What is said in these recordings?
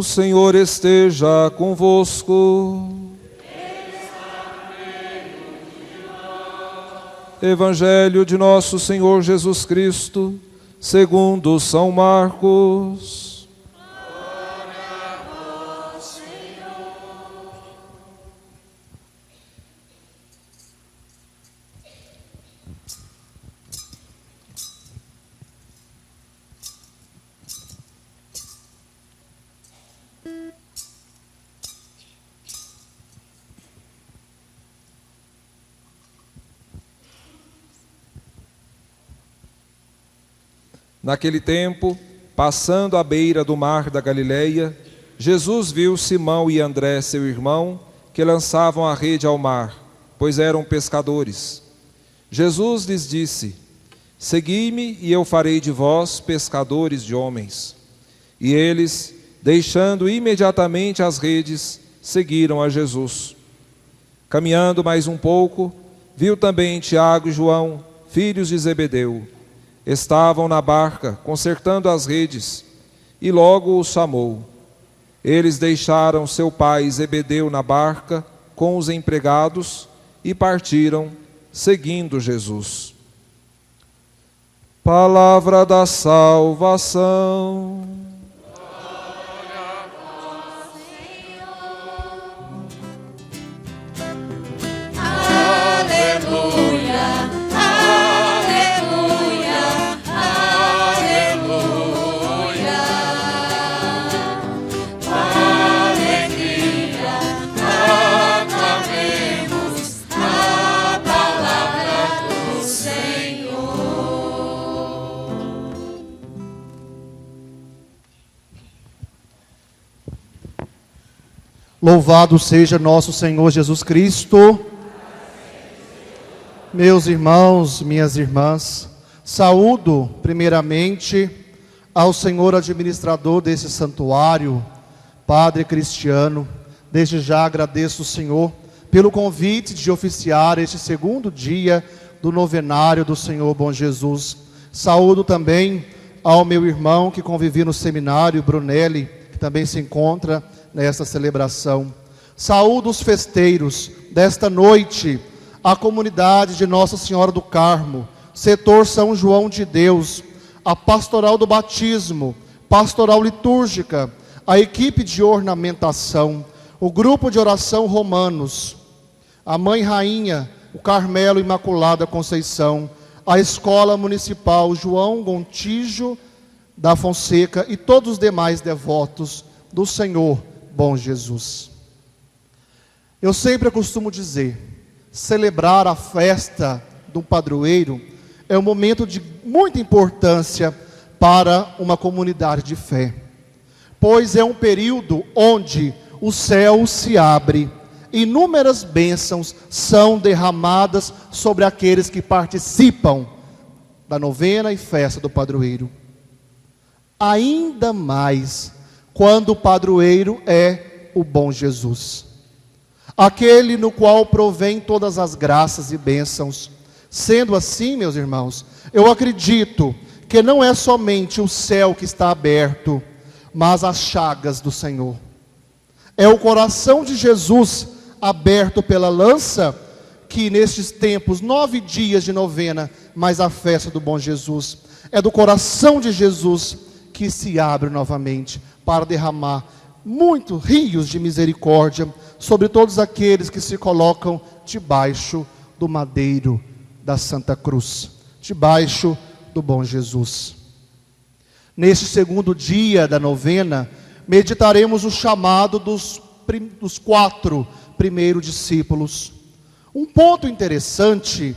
O Senhor esteja convosco. Evangelho de nosso Senhor Jesus Cristo, segundo São Marcos. Glória a vós, Senhor. Naquele tempo, passando à beira do mar da Galileia, Jesus viu Simão e André, seu irmão, que lançavam a rede ao mar, pois eram pescadores. Jesus lhes disse: Segui-me e eu farei de vós pescadores de homens. E eles, deixando imediatamente as redes, seguiram a Jesus. Caminhando mais um pouco, viu também Tiago e João, filhos de Zebedeu. Estavam na barca, consertando as redes, e logo os chamou. Eles deixaram seu pai Zebedeu na barca com os empregados e partiram, seguindo Jesus. Palavra da salvação. Louvado seja nosso Senhor Jesus Cristo. Meus irmãos, minhas irmãs, saúdo primeiramente ao Senhor administrador desse santuário, Padre Cristiano. Desde já agradeço o Senhor pelo convite de oficiar este segundo dia do novenário do Senhor Bom Jesus. Saúdo também ao meu irmão que convivi no seminário, Brunelli, que também se encontra nesta celebração. Saúdo os festeiros desta noite, a comunidade de Nossa Senhora do Carmo, setor São João de Deus, a pastoral do batismo, pastoral litúrgica, a equipe de ornamentação, o grupo de oração romanos, a Mãe Rainha, o Carmelo Imaculada Conceição, a Escola Municipal João Gontijo da Fonseca e todos os demais devotos do Senhor Bom Jesus. Eu sempre costumo dizer, celebrar a festa do padroeiro é um momento de muita importância para uma comunidade de fé, pois é um período onde o céu se abre, inúmeras bênçãos são derramadas sobre aqueles que participam da novena e festa do padroeiro. Ainda mais quando o padroeiro é o bom Jesus, aquele no qual provém todas as graças e bênçãos. Sendo assim, meus irmãos, eu acredito que não é somente o céu que está aberto, mas as chagas do Senhor. É o coração de Jesus aberto pela lança, que nestes tempos, 9 dias de novena, mais a festa do bom Jesus, é do coração de Jesus que se abre novamente para derramar muitos rios de misericórdia sobre todos aqueles que se colocam debaixo do madeiro da Santa Cruz, debaixo do bom Jesus. Neste segundo dia da novena, meditaremos o chamado dos 4 primeiros discípulos. Um ponto interessante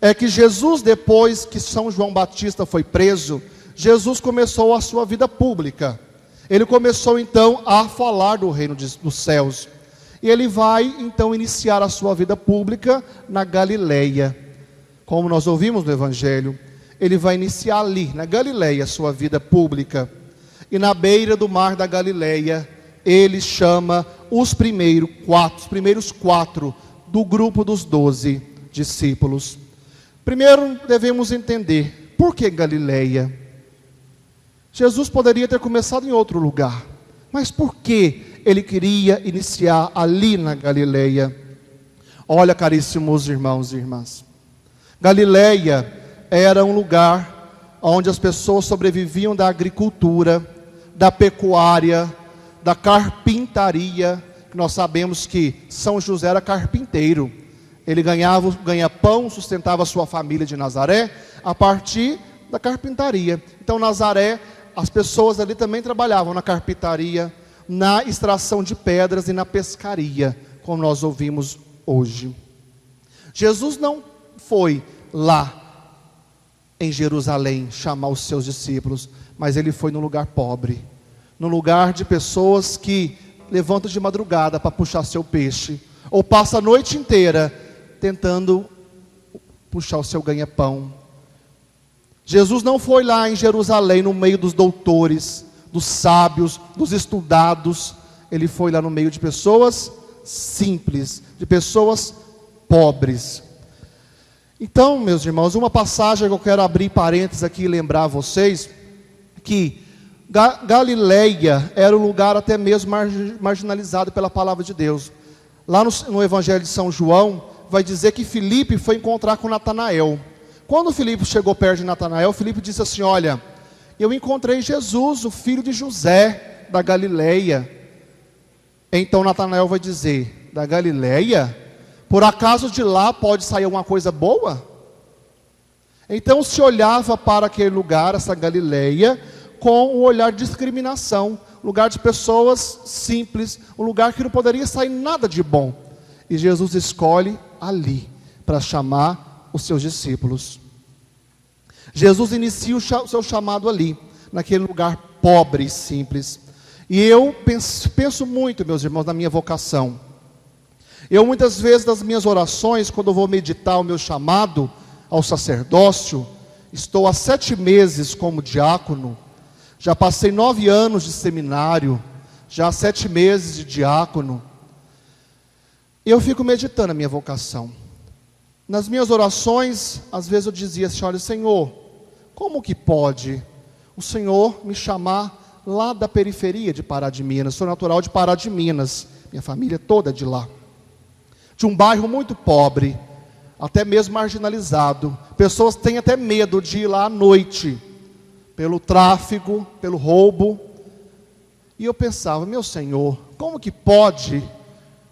é que Jesus, depois que São João Batista foi preso, Jesus começou a sua vida pública. Ele começou então a falar do reino dos céus. E ele vai então iniciar a sua vida pública na Galileia. Como nós ouvimos no Evangelho, ele vai iniciar ali, na Galileia, a sua vida pública. E na beira do mar da Galileia, ele chama os primeiros quatro do grupo dos 12 discípulos. Primeiro devemos entender, por que Galileia? Jesus poderia ter começado em outro lugar, Mas por que ele queria iniciar ali na Galileia? Olha, caríssimos irmãos e irmãs, Galileia era um lugar onde as pessoas sobreviviam da agricultura, da pecuária, da carpintaria. Nós sabemos que São José era carpinteiro. Ele ganha pão, sustentava a sua família de Nazaré a partir da carpintaria. Então Nazaré, as pessoas ali também trabalhavam na carpintaria, na extração de pedras e na pescaria, como nós ouvimos hoje. Jesus não foi lá em Jerusalém chamar os seus discípulos, mas ele foi num lugar pobre, num lugar de pessoas que levantam de madrugada para puxar seu peixe, ou passa a noite inteira tentando puxar o seu ganha-pão. Jesus não foi lá em Jerusalém no meio dos doutores, dos sábios, dos estudados. Ele foi lá no meio de pessoas simples, de pessoas pobres. Então, meus irmãos, uma passagem que eu quero abrir parênteses aqui e lembrar a vocês, que Galileia era um lugar até mesmo marginalizado pela palavra de Deus. Lá no Evangelho de São João, vai dizer que Filipe foi encontrar com Natanael. Quando Filipe chegou perto de Natanael, Filipe disse assim: olha, eu encontrei Jesus, o filho de José, da Galileia. Então Natanael vai dizer: da Galileia? Por acaso de lá pode sair alguma coisa boa? Então se olhava para aquele lugar, essa Galileia, com um olhar de discriminação, lugar de pessoas simples, um lugar que não poderia sair nada de bom. E Jesus escolhe ali para chamar os seus discípulos. Jesus inicia o seu chamado ali, naquele lugar pobre e simples. E eu penso muito, meus irmãos, na minha vocação. Eu muitas vezes nas minhas orações, quando eu vou meditar o meu chamado ao sacerdócio, estou há 7 meses como diácono, já passei 9 anos de seminário, já há 7 meses de diácono. Eu fico meditando a minha vocação. Nas minhas orações, às vezes eu dizia assim: olha, Senhor, como que pode o Senhor me chamar lá da periferia de Pará de Minas? Sou natural de Pará de Minas, minha família toda é de lá. De um bairro muito pobre, até mesmo marginalizado. Pessoas têm até medo de ir lá à noite, pelo tráfico, pelo roubo. E eu pensava: meu Senhor, como que pode?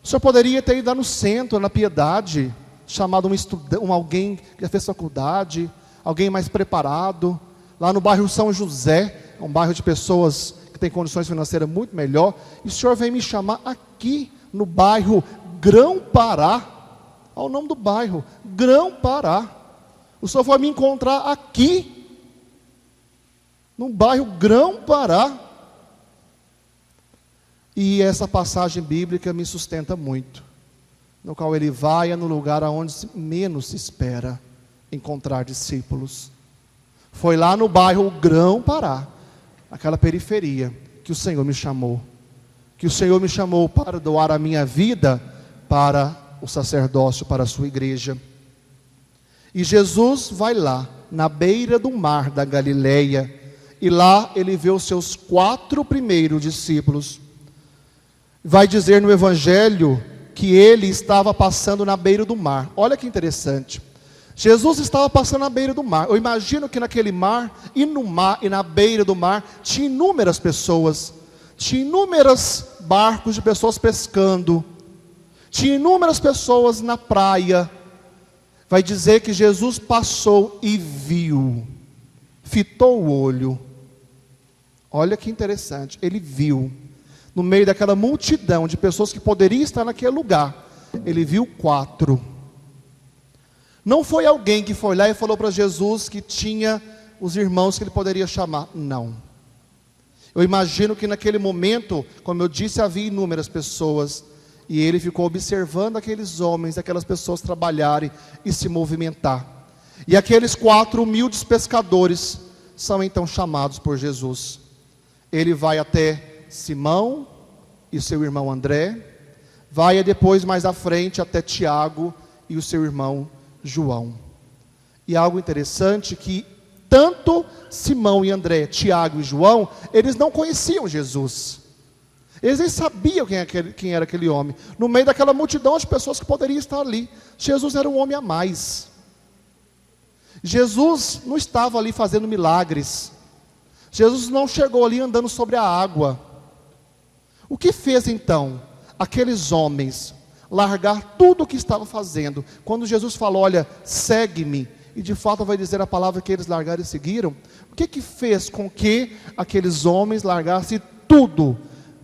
O Senhor poderia ter ido lá no centro, na Piedade, chamado alguém que já fez faculdade, alguém mais preparado, lá no bairro São José, um bairro de pessoas que têm condições financeiras muito melhor, e o Senhor vem me chamar aqui, no bairro Grão-Pará. Olha o nome do bairro, Grão-Pará. O Senhor foi me encontrar aqui, no bairro Grão-Pará. E essa passagem bíblica me sustenta muito, no qual ele vai no lugar onde menos se espera encontrar discípulos. Foi lá no bairro Grão-Pará, aquela periferia, que o Senhor me chamou. Que o Senhor me chamou para doar a minha vida para o sacerdócio, para a sua igreja. E Jesus vai lá, na beira do mar da Galileia, e lá ele vê os seus 4 primeiros discípulos. Vai dizer no Evangelho que ele estava passando na beira do mar. Olha que interessante. Jesus estava passando na beira do mar. Eu imagino que naquele mar, e no mar, e na beira do mar, tinha inúmeras pessoas. Tinha inúmeros barcos de pessoas pescando. Tinha inúmeras pessoas na praia. Vai dizer que Jesus passou e viu. Fitou o olho. Olha que interessante. Ele viu. No meio daquela multidão de pessoas que poderiam estar naquele lugar, ele viu 4. Não foi alguém que foi lá e falou para Jesus que tinha os irmãos que ele poderia chamar. Não. Eu imagino que naquele momento, como eu disse, havia inúmeras pessoas, e ele ficou observando aqueles homens, aquelas pessoas trabalharem e se movimentar. E aqueles 4 humildes pescadores são então chamados por Jesus. Ele vai até Simão e seu irmão André, vai depois mais à frente até Tiago e o seu irmão João. E algo interessante que tanto Simão e André, Tiago e João, eles não conheciam Jesus. Eles nem sabiam quem era aquele homem. No meio daquela multidão de pessoas que poderiam estar ali, Jesus era um homem a mais. Jesus não estava ali fazendo milagres. Jesus não chegou ali andando sobre a água. O que fez então aqueles homens largar tudo o que estavam fazendo? Quando Jesus falou, olha, segue-me, e de fato vai dizer a palavra que eles largaram e seguiram. O que fez com que aqueles homens largassem tudo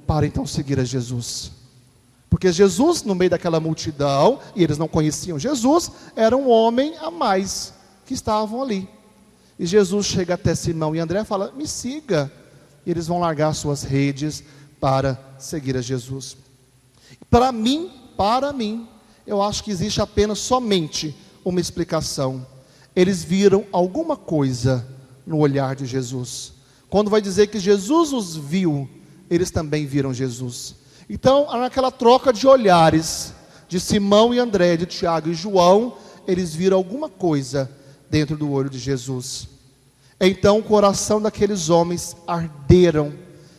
para então seguir a Jesus? Porque Jesus, no meio daquela multidão, e eles não conheciam Jesus, era um homem a mais que estavam ali. E Jesus chega até Simão e André e fala, me siga. E eles vão largar suas redes para seguir a Jesus. Para mim, eu acho que existe apenas somente uma explicação. Eles viram alguma coisa no olhar de Jesus. Quando vai dizer que Jesus os viu, eles também viram Jesus. Então, naquela troca de olhares de Simão e André, de Tiago e João, eles viram alguma coisa dentro do olho de Jesus. Então o coração daqueles homens arderam,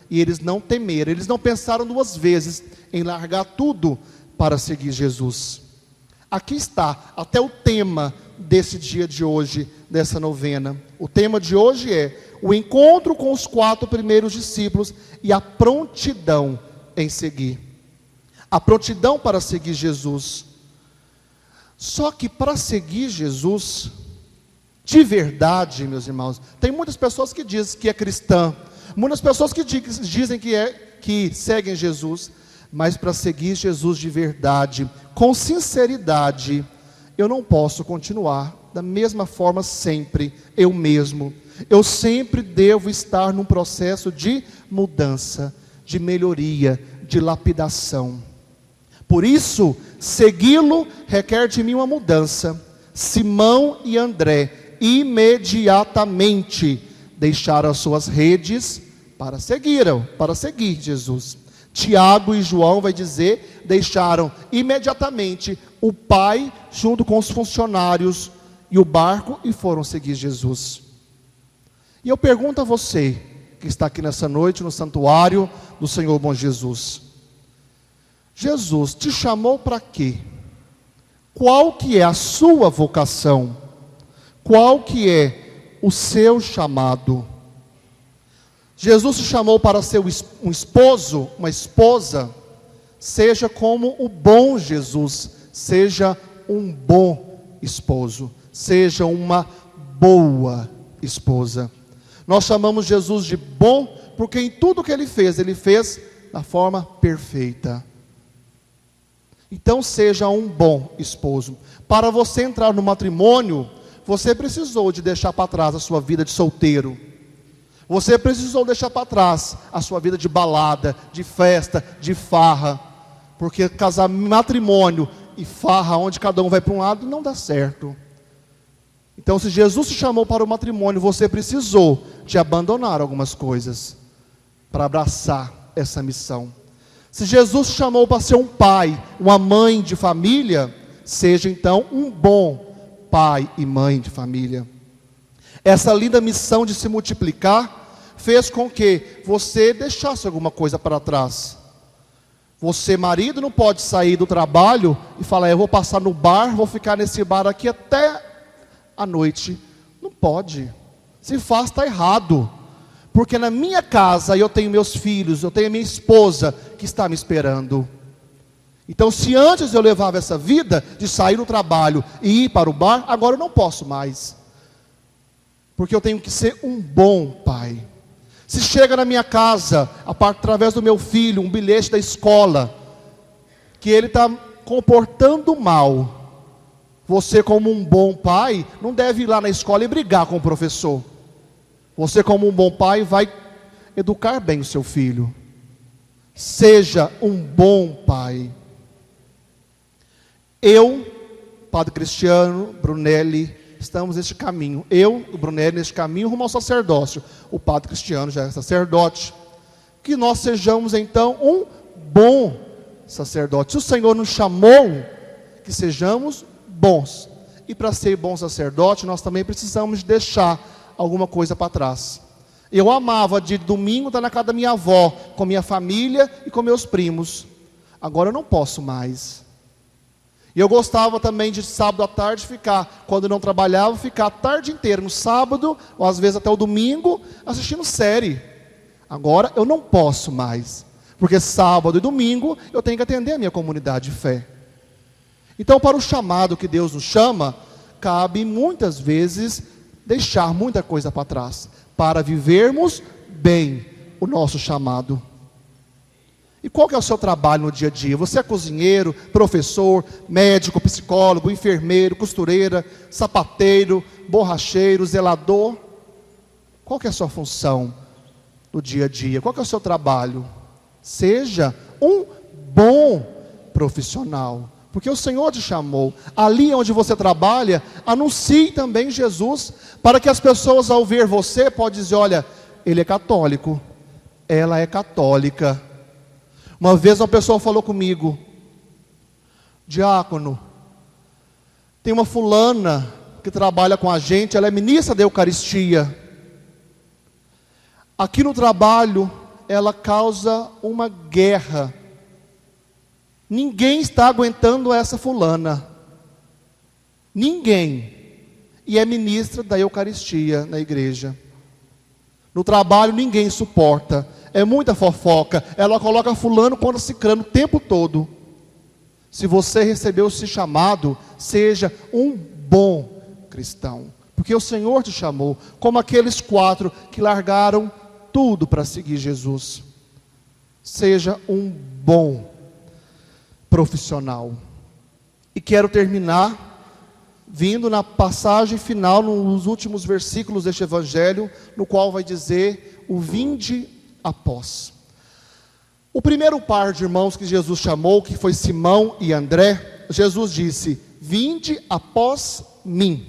e eles não temeram, eles não pensaram duas vezes em largar tudo para seguir Jesus. Aqui está até o tema desse dia de hoje, dessa novena. O tema de hoje é o encontro com os 4 primeiros discípulos e a prontidão em seguir. A prontidão para seguir Jesus. Só que para seguir Jesus, de verdade, meus irmãos, tem muitas pessoas que dizem que é cristã, muitas pessoas que dizem que seguem Jesus, mas para seguir Jesus de verdade, com sinceridade, eu não posso continuar da mesma forma sempre, eu mesmo. Eu sempre devo estar num processo de mudança, de melhoria, de lapidação. Por isso, segui-lo requer de mim uma mudança. Simão e André imediatamente deixaram as suas redes para seguir Jesus. Tiago e João vai dizer, deixaram imediatamente o pai junto com os funcionários e o barco e foram seguir Jesus. E eu pergunto a você que está aqui nessa noite no santuário do Senhor Bom Jesus, Jesus te chamou para quê? Qual que é a sua vocação? Qual que é o seu chamado? Jesus te chamou para ser um esposo, uma esposa. Seja como o bom Jesus, seja um bom esposo, seja uma boa esposa. Nós chamamos Jesus de bom, porque em tudo que ele fez da forma perfeita. Então seja um bom esposo. Para você entrar no matrimônio, você precisou de deixar para trás a sua vida de solteiro. Você precisou deixar para trás a sua vida de balada, de festa, de farra. Porque casar matrimônio e farra, onde cada um vai para um lado, não dá certo. Então, se Jesus te chamou para o matrimônio, você precisou de abandonar algumas coisas para abraçar essa missão. Se Jesus te chamou para ser um pai, uma mãe de família, seja então um bom pai e mãe de família. Essa linda missão de se multiplicar fez com que você deixasse alguma coisa para trás. Você, marido, não pode sair do trabalho e falar, eu vou passar no bar, vou ficar nesse bar aqui até a noite. Não pode. Se faz, está errado. Porque na minha casa eu tenho meus filhos, eu tenho a minha esposa que está me esperando. Então, se antes eu levava essa vida de sair do trabalho e ir para o bar, agora eu não posso mais. Porque eu tenho que ser um bom pai. Se chega na minha casa, através do meu filho, um bilhete da escola, que ele está comportando mal, você como um bom pai, não deve ir lá na escola e brigar com o professor. Você como um bom pai vai educar bem o seu filho. Seja um bom pai. Eu, Padre Cristiano, Brunelli, estamos neste caminho. Eu, o Brunelli, neste caminho rumo ao sacerdócio. O Padre Cristiano já é sacerdote. Que nós sejamos então um bom sacerdote. Se o Senhor nos chamou, que sejamos bons. E para ser bom sacerdote, nós também precisamos deixar alguma coisa para trás. Eu amava de domingo estar na casa da minha avó, com minha família e com meus primos. Agora eu não posso mais. E eu gostava também de sábado à tarde ficar, quando não trabalhava, ficar a tarde inteira, no sábado, ou às vezes até o domingo, assistindo série. Agora eu não posso mais, porque sábado e domingo eu tenho que atender a minha comunidade de fé. Então, para o chamado que Deus nos chama, cabe muitas vezes deixar muita coisa para trás, para vivermos bem o nosso chamado. E qual que é o seu trabalho no dia a dia? Você é cozinheiro, professor, médico, psicólogo, enfermeiro, costureira, sapateiro, borracheiro, zelador? Qual que é a sua função no dia a dia? Qual que é o seu trabalho? Seja um bom profissional, porque o Senhor te chamou. Ali onde você trabalha, anuncie também Jesus, para que as pessoas ao ver você, podem dizer, olha, ele é católico, ela é católica. Uma vez uma pessoa falou comigo, diácono, tem uma fulana que trabalha com a gente, ela é ministra da Eucaristia. Aqui no trabalho, ela causa uma guerra. Ninguém está aguentando essa fulana. Ninguém. E é ministra da Eucaristia na igreja. No trabalho ninguém suporta. É muita fofoca. Ela coloca fulano contra ciclano o tempo todo. Se você recebeu esse chamado, seja um bom cristão. Porque o Senhor te chamou, como aqueles 4 que largaram tudo para seguir Jesus. Seja um bom profissional. E quero terminar vindo na passagem final, nos últimos versículos deste evangelho, no qual vai dizer o vinde após. O primeiro par de irmãos que Jesus chamou, que foi Simão e André, Jesus disse, vinde após mim.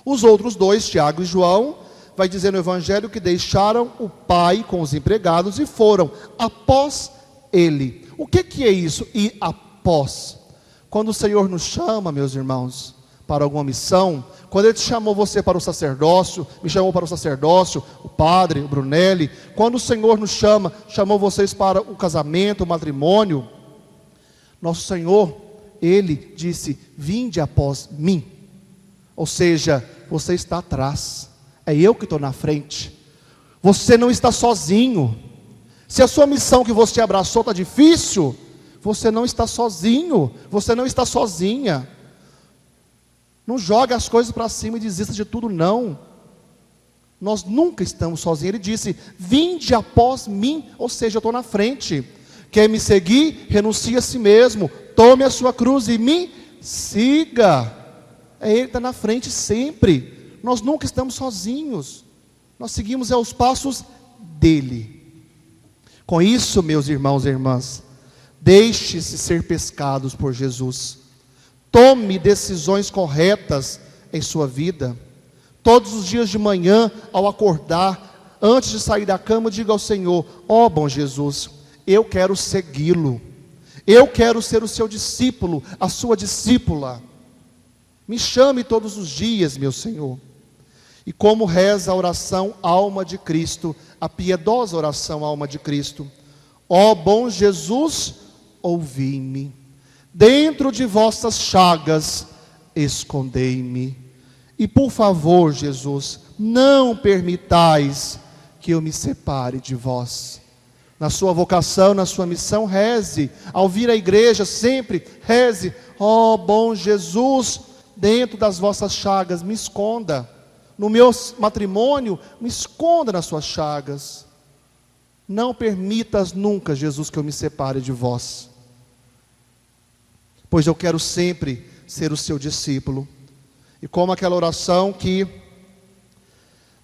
Os outros 2, Tiago e João, vai dizer no evangelho que deixaram o pai com os empregados e foram após ele. O que é isso? Ir após. Quando o Senhor nos chama, meus irmãos, para alguma missão, quando Ele te chamou você para o sacerdócio, me chamou para o sacerdócio, o padre, o Brunelli, quando o Senhor nos chama, chamou vocês para o casamento, o matrimônio, nosso Senhor, Ele disse, vinde após mim. Ou seja, você está atrás, é eu que estou na frente, você não está sozinho. Se a sua missão que você abraçou está difícil, você não está sozinho, você não está sozinha. Não jogue as coisas para cima e desista de tudo, não. Nós nunca estamos sozinhos. Ele disse, vinde após mim, ou seja, eu estou na frente. Quer me seguir? Renuncie a si mesmo, tome a sua cruz e me siga. É Ele que está na frente sempre. Nós nunca estamos sozinhos. Nós seguimos os passos dEle. Com isso, meus irmãos e irmãs, deixe-se ser pescados por Jesus. Tome decisões corretas em sua vida. Todos os dias de manhã, ao acordar, antes de sair da cama, diga ao Senhor, ó bom Jesus, eu quero segui-lo. Eu quero ser o seu discípulo, a sua discípula. Me chame todos os dias, meu Senhor. E como reza a oração Alma de Cristo, a piedosa oração Alma de Cristo. Ó bom Jesus, ouvi-me. Dentro de vossas chagas, escondei-me. E por favor, Jesus, não permitais que eu me separe de vós. Na sua vocação, na sua missão, reze. Ao vir à igreja, sempre reze. Ó bom Jesus, dentro das vossas chagas, me esconda. No meu matrimônio, me esconda nas suas chagas. Não permitas nunca, Jesus, que eu me separe de vós. Pois eu quero sempre ser o seu discípulo. E como aquela oração que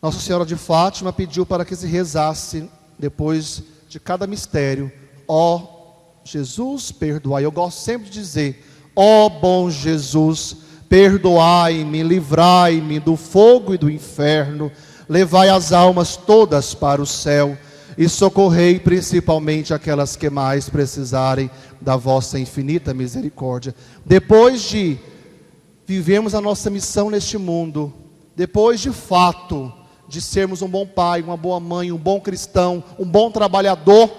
Nossa Senhora de Fátima pediu para que se rezasse depois de cada mistério. Ó Jesus, perdoai. Eu gosto sempre de dizer, ó bom Jesus, perdoai-me, livrai-me do fogo e do inferno, levai as almas todas para o céu e socorrei principalmente aquelas que mais precisarem da vossa infinita misericórdia. Depois de vivermos a nossa missão neste mundo, depois de fato de sermos um bom pai, uma boa mãe, um bom cristão, um bom trabalhador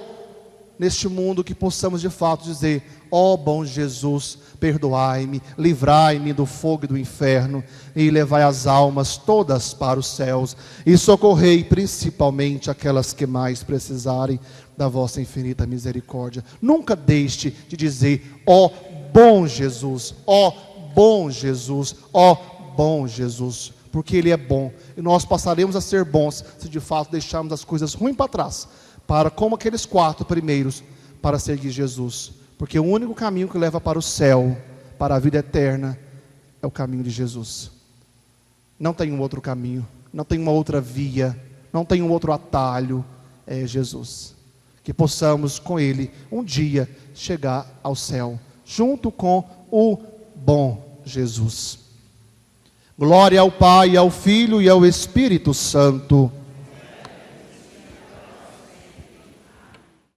neste mundo, que possamos de fato dizer: ó bom Jesus, perdoai-me, livrai-me do fogo e do inferno, e levai as almas todas para os céus, e socorrei principalmente aquelas que mais precisarem da vossa infinita misericórdia. Nunca deixe de dizer: ó bom Jesus, ó bom Jesus, ó bom Jesus, porque Ele é bom, e nós passaremos a ser bons se de fato deixarmos as coisas ruins para trás, para, como aqueles 4 primeiros, para seguir Jesus, porque o único caminho que leva para o céu, para a vida eterna, é o caminho de Jesus. Não tem um outro caminho, não tem uma outra via, não tem um outro atalho, é Jesus. Que possamos com Ele um dia chegar ao céu, junto com o bom Jesus. Glória ao Pai, ao Filho e ao Espírito Santo.